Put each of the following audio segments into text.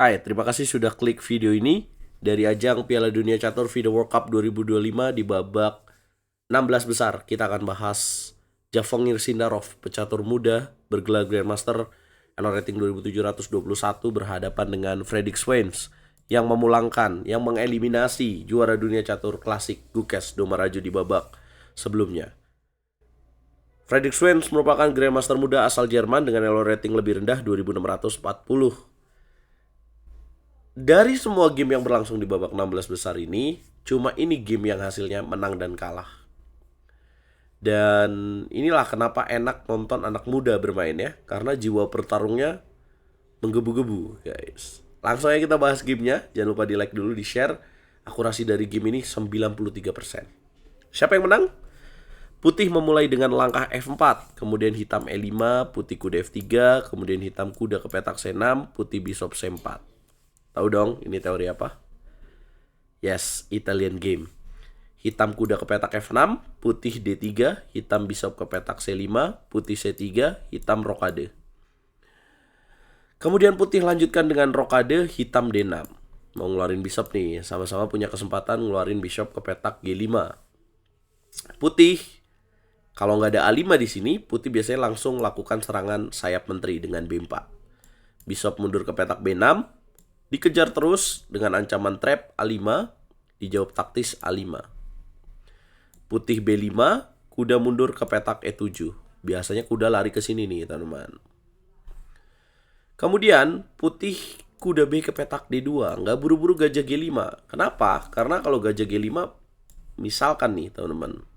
Hai, terima kasih sudah klik video ini dari ajang Piala Dunia Catur FIDE World Cup 2025 di babak 16 besar. Kita akan bahas Javongir Sindarov, pecatur muda bergelar Grandmaster Annual Rating 2721 berhadapan dengan Fredrik Swains yang mengeliminasi juara dunia catur klasik Gukesh Domarajo di babak sebelumnya. Fredrik Swains merupakan Grandmaster muda asal Jerman dengan elo rating lebih rendah 2640. Dari semua game yang berlangsung di babak 16 besar ini, cuma ini game yang hasilnya menang dan kalah. Dan inilah kenapa enak nonton anak muda bermain ya, karena jiwa pertarungnya menggebu-gebu guys. Langsung aja kita bahas gamenya. Jangan lupa di like dulu, di share. Akurasi dari game ini 93%. Siapa yang menang? Putih memulai dengan langkah F4, kemudian hitam E5, putih kuda F3, kemudian hitam kuda ke petak C6, putih bishop C4. Tahu dong ini teori apa? Yes, Italian game. Hitam kuda ke petak F6, putih D3, hitam bishop ke petak C5, putih C3, hitam rokade. Kemudian putih lanjutkan dengan rokade, hitam D6. Mau ngeluarin bishop nih, sama-sama punya kesempatan ngeluarin bishop ke petak G5. Putih, kalau nggak ada A5 di sini, putih biasanya langsung lakukan serangan sayap menteri dengan B4. Bishop mundur ke petak B6, dikejar terus dengan ancaman trap A5, dijawab taktis A5. Putih B5, kuda mundur ke petak E7. Biasanya kuda lari ke sini nih, teman-teman. Kemudian putih kuda B ke petak D2, nggak buru-buru gajah G5. Kenapa? Karena kalau gajah G5, misalkan nih, teman-teman.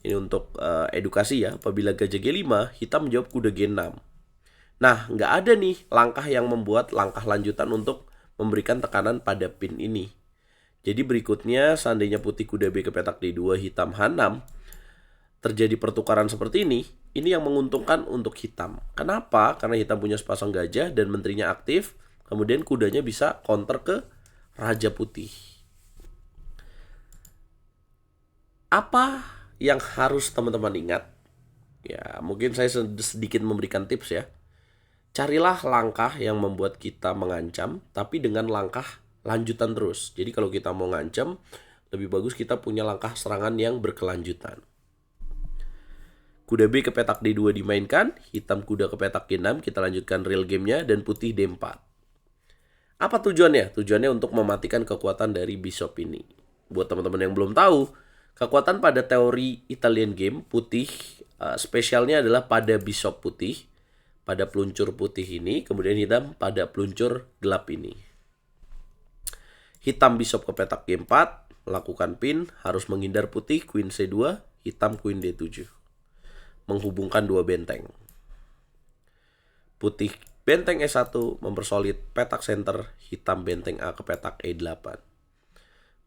Ini untuk edukasi ya, apabila gajah G5, hitam menjawab kuda G6. Nah, nggak ada nih langkah yang membuat langkah lanjutan untuk memberikan tekanan pada pin ini. Jadi berikutnya, seandainya putih kuda B ke petak D2, hitam H6, terjadi pertukaran seperti ini yang menguntungkan untuk hitam. Kenapa? Karena hitam punya sepasang gajah dan menterinya aktif, kemudian kudanya bisa counter ke raja putih. Apa yang harus teman-teman ingat? Ya, mungkin saya sedikit memberikan tips ya. Carilah langkah yang membuat kita mengancam, tapi dengan langkah lanjutan terus. Jadi kalau kita mau ngancam, lebih bagus kita punya langkah serangan yang berkelanjutan. Kuda B ke petak D2 dimainkan, hitam kuda ke petak G6, kita lanjutkan real gamenya, dan putih D4. Apa tujuannya? Tujuannya untuk mematikan kekuatan dari bishop ini. Buat teman-teman yang belum tahu, kekuatan pada teori Italian game, putih spesialnya adalah pada bishop putih, pada peluncur putih ini, kemudian hitam pada peluncur gelap ini. Hitam bishop ke petak G4, melakukan pin, harus menghindar putih, queen C2, hitam queen D7. Menghubungkan dua benteng. Putih benteng E1 mempersolid petak center, hitam benteng A ke petak E8.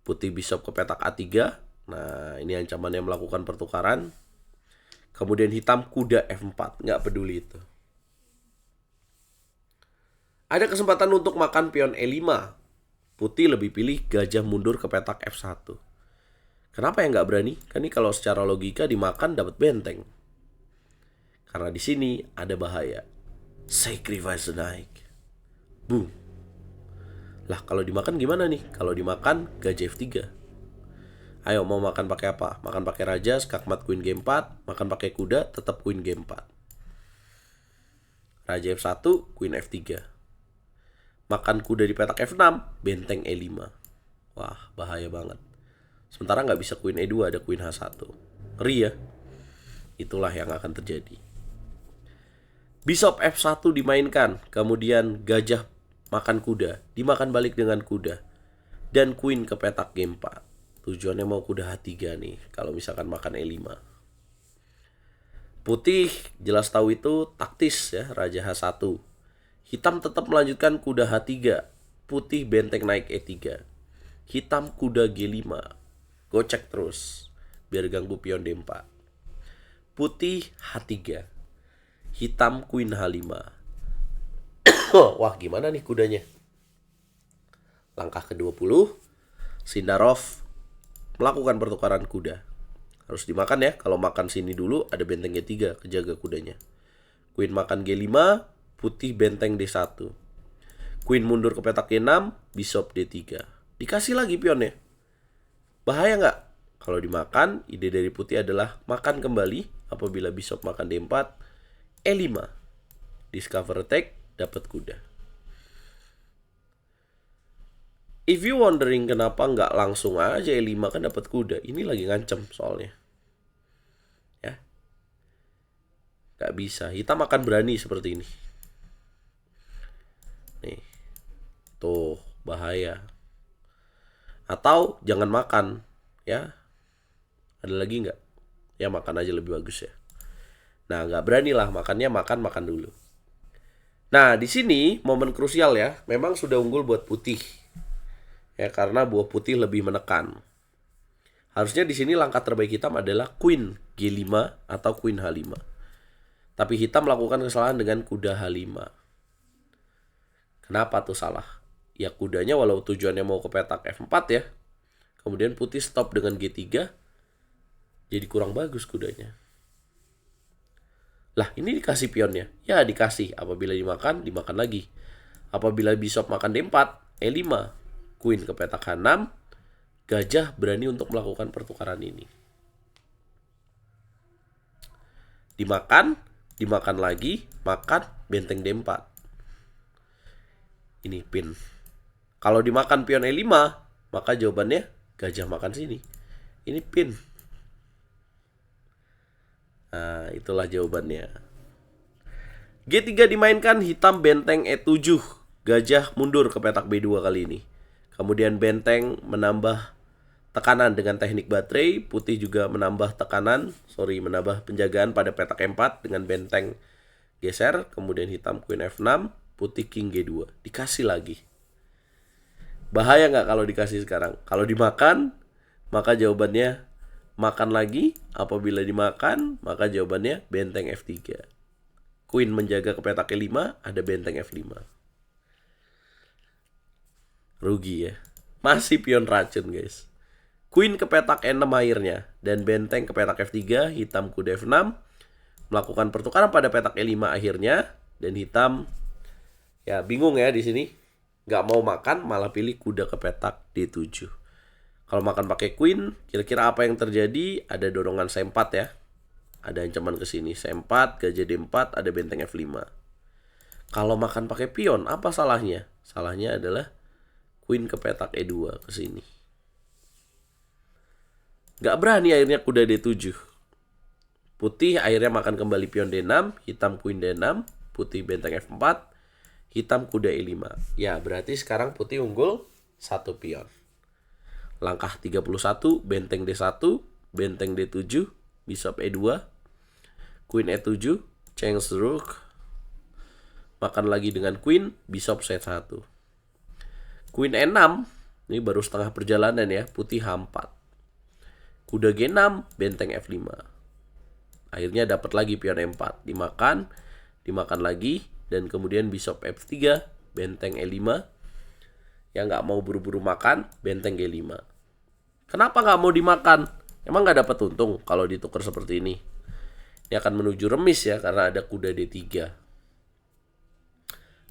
Putih bishop ke petak A3, nah ini ancamannya melakukan pertukaran. Kemudian hitam kuda F4, nggak peduli itu. Ada kesempatan untuk makan pion E5. Putih lebih pilih gajah mundur ke petak F1. Kenapa ya nggak berani? Kan ini kalau secara logika dimakan dapat benteng. Karena di sini ada bahaya. Sacrifice the knight. Boom. Lah kalau dimakan gimana nih? Kalau dimakan gajah F3. Ayo mau makan pakai apa? Makan pakai raja, skakmat queen G4. Makan pakai kuda, tetap queen G4. Raja F1, queen F3. Makan kuda di petak F6, benteng E5. Wah, bahaya banget. Sementara nggak bisa queen E2, ada queen H1. Ngeri ya. Itulah yang akan terjadi. Bishop F1 dimainkan, kemudian gajah makan kuda, dimakan balik dengan kuda. Dan queen ke petak G4. Tujuannya mau kuda H3 nih, kalau misalkan makan E5. Putih jelas tahu itu taktis ya, raja H1. Hitam tetap melanjutkan kuda H3, putih benteng naik E3. Hitam kuda G5, gocek terus, biar ganggu pion D4. Putih H3, hitam queen H5. Wah gimana nih kudanya? Langkah ke-20, Sindarov melakukan pertukaran kuda. Harus dimakan ya, kalau makan sini dulu ada benteng G3, kejaga kudanya. Queen makan G5, putih benteng D1. Queen mundur ke petak G6, Bishop D3. Dikasih lagi pionnya. Bahaya nggak? Kalau dimakan, ide dari putih adalah makan kembali apabila Bishop makan D4, E5. Discover attack, dapat kuda. If you wondering kenapa nggak langsung aja E5 kan dapat kuda. Ini lagi ngancem soalnya. Ya. Nggak bisa. Hitam akan berani seperti ini. Nih. Tuh, bahaya. Atau jangan makan. Ya. Ada lagi nggak? Ya makan aja lebih bagus ya. Nah, nggak berani lah. Makannya makan dulu. Nah, di sini momen krusial ya. Memang sudah unggul buat putih. Ya, karena buah putih lebih menekan. Harusnya di sini langkah terbaik hitam adalah Queen G5 atau Queen H5. Tapi hitam melakukan kesalahan dengan kuda H5. Kenapa tuh salah? Ya kudanya walau tujuannya mau ke petak F4 ya. Kemudian putih stop dengan G3. Jadi kurang bagus kudanya. Lah, ini dikasih pionnya. Ya dikasih. Apabila dimakan lagi. Apabila Bishop makan D4, E5. Queen ke petak H6, gajah berani untuk melakukan pertukaran ini. Dimakan lagi, makan benteng D4. Ini pin. Kalau dimakan pion E5, maka jawabannya gajah makan sini. Ini pin. Nah, itulah jawabannya. G3 dimainkan, hitam benteng E7. Gajah mundur ke petak B2 kali ini. Kemudian benteng menambah tekanan dengan teknik baterai. Putih juga menambah penjagaan pada petak E4 dengan benteng geser. Kemudian hitam Queen F6, putih King G2. Dikasih lagi. Bahaya nggak kalau dikasih sekarang? Kalau dimakan, maka jawabannya makan lagi. Apabila dimakan, maka jawabannya benteng F3. Queen menjaga ke petak E5, ada benteng F5. Rugi ya. Masih pion racun guys. Queen ke petak E6 akhirnya. Dan benteng ke petak F3. Hitam kuda F6. Melakukan pertukaran pada petak E5 akhirnya. Dan hitam ya bingung ya di sini. Gak mau makan malah pilih kuda ke petak D7. Kalau makan pakai Queen, kira-kira apa yang terjadi? Ada dorongan C4 ya. Ada ancaman ke sini. C4, gajah D4, ada benteng F5. Kalau makan pakai pion, apa salahnya? Salahnya adalah Queen ke petak E2 ke sini. Gak berani akhirnya kuda D7. Putih akhirnya makan kembali pion D6, hitam Queen D6, putih benteng F4, hitam kuda E5. Ya, berarti sekarang putih unggul 1 pion. Langkah 31, benteng D1, benteng D7, Bishop E2, Queen E7, change the rook. Makan lagi dengan Queen, Bishop C1. Queen E6, ini baru setengah perjalanan ya, putih H4. Kuda G6, benteng F5. Akhirnya dapat lagi pion E4. Dimakan lagi, dan kemudian Bishop F3, benteng E5. Yang nggak mau buru-buru makan, benteng G5. Kenapa nggak mau dimakan? Emang nggak dapat untung kalau ditukar seperti ini? Ini akan menuju remis ya, karena ada kuda D3.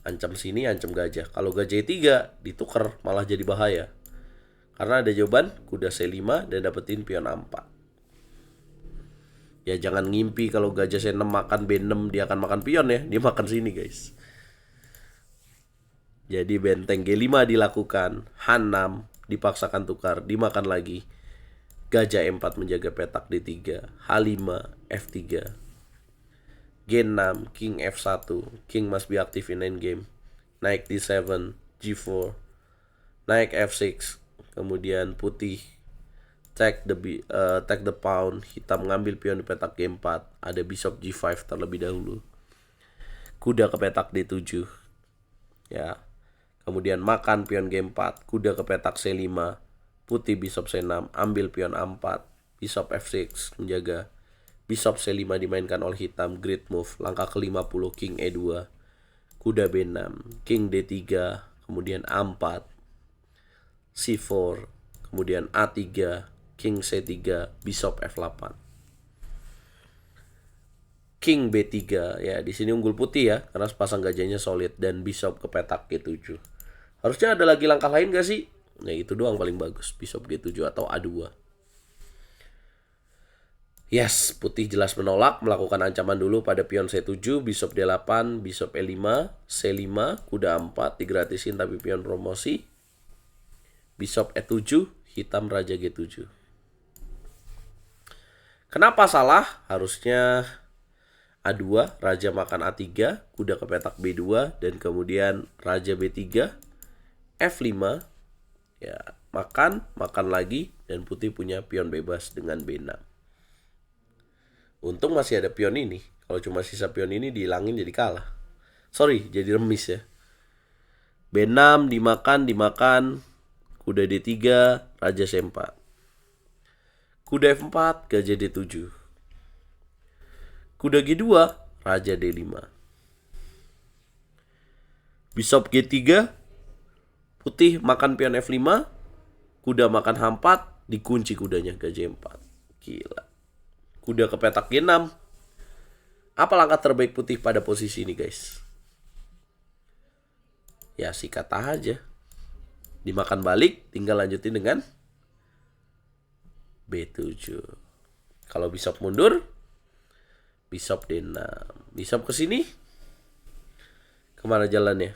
Ancam sini, ancam gajah. Kalau gajah E3 ditukar malah jadi bahaya. Karena ada jawaban kuda C5 dan dapetin pion A4. Ya jangan ngimpi kalau gajah C6 makan B6 dia akan makan pion ya. Dia makan sini guys. Jadi benteng G5 dilakukan. H6 dipaksakan tukar. Dimakan lagi. Gajah E4 menjaga petak D3. H5 F3. G6, King F1, King must be active in endgame. Naik D7, G4, naik F6, kemudian putih take the pawn, hitam ngambil pion di petak G4, ada Bishop G5 terlebih dahulu. Kuda ke petak D7, ya. Kemudian makan pion G4, kuda ke petak C5, putih Bishop C6, ambil pion A4, Bishop F6 menjaga. Bishop C5 dimainkan oleh hitam, great move. Langkah ke-50, King E2, kuda B6, King D3, kemudian A4, C4, kemudian A3, King C3, Bishop F8. King B3 ya, di sini unggul putih ya karena sepasang gajahnya solid dan bishop ke petak G7. Harusnya ada lagi langkah lain gak sih? Nah itu doang paling bagus, bishop G7 atau A2. Yes, putih jelas menolak, melakukan ancaman dulu pada pion C7, bishop D8, bishop E5, C5, kuda 4 digratisin tapi pion promosi. Bishop E7, hitam raja G7. Kenapa salah? Harusnya A2, raja makan A3, kuda ke petak B2, dan kemudian raja B3, F5, ya makan lagi, dan putih punya pion bebas dengan B6. Untung masih ada pion ini, kalau cuma sisa pion ini dihilangin jadi kalah. Sorry, jadi remis ya. B6 dimakan, kuda D3, raja C4. Kuda F4, gajah D7. Kuda G2, raja D5. Bishop G3, putih makan pion F5, kuda makan H4, dikunci kudanya gajah 4. Gila. Kuda ke petak G6. Apa langkah terbaik putih pada posisi ini, guys? Ya sikat aja. Dimakan balik, tinggal lanjutin dengan B7. Kalau bishop mundur, bishop D6. Bishop ke sini. Kemana jalannya?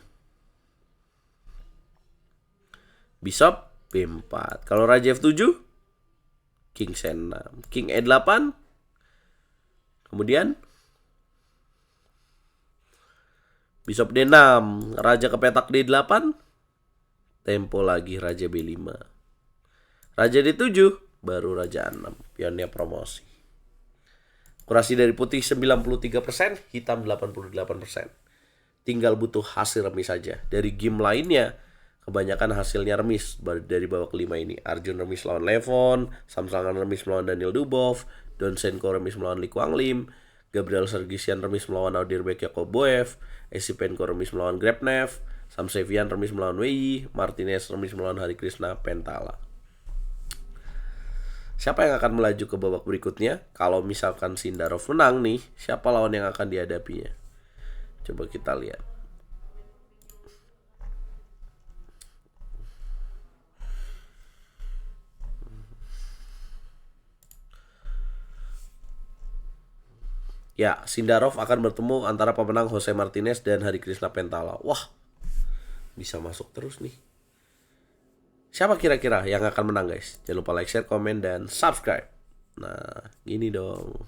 Bishop B4. Kalau raja F7, king C6. King E8. Kemudian bishop D6. Raja ke petak D8. Tempo lagi raja B5. Raja D7. Baru raja A6. Pionnya promosi. Kurasi dari putih 93%, hitam 88%. Tinggal butuh hasil remis saja. Dari game lainnya, kebanyakan hasilnya remis. Dari babak kelima ini, Arjun remis lawan Levon, Samsangan remis melawan Daniel Dubov, Don Senko remis melawan Lee Kwang Lim, Gabriel Sergisian remis melawan Audirbek Yakoboev, Esipenko remis melawan Grebnev, Sam Sevian remis melawan Wei, Martinez remis melawan Hari Krishna Pentala. Siapa yang akan melaju ke babak berikutnya? Kalau misalkan Sindarov menang nih, siapa lawan yang akan dihadapinya? Coba kita lihat. Ya, Sindarov akan bertemu antara pemenang Jose Martinez dan Hari Krishna Pentala. Wah, bisa masuk terus nih. Siapa kira-kira yang akan menang, guys? Jangan lupa like, share, komen, dan subscribe. Nah, gini dong.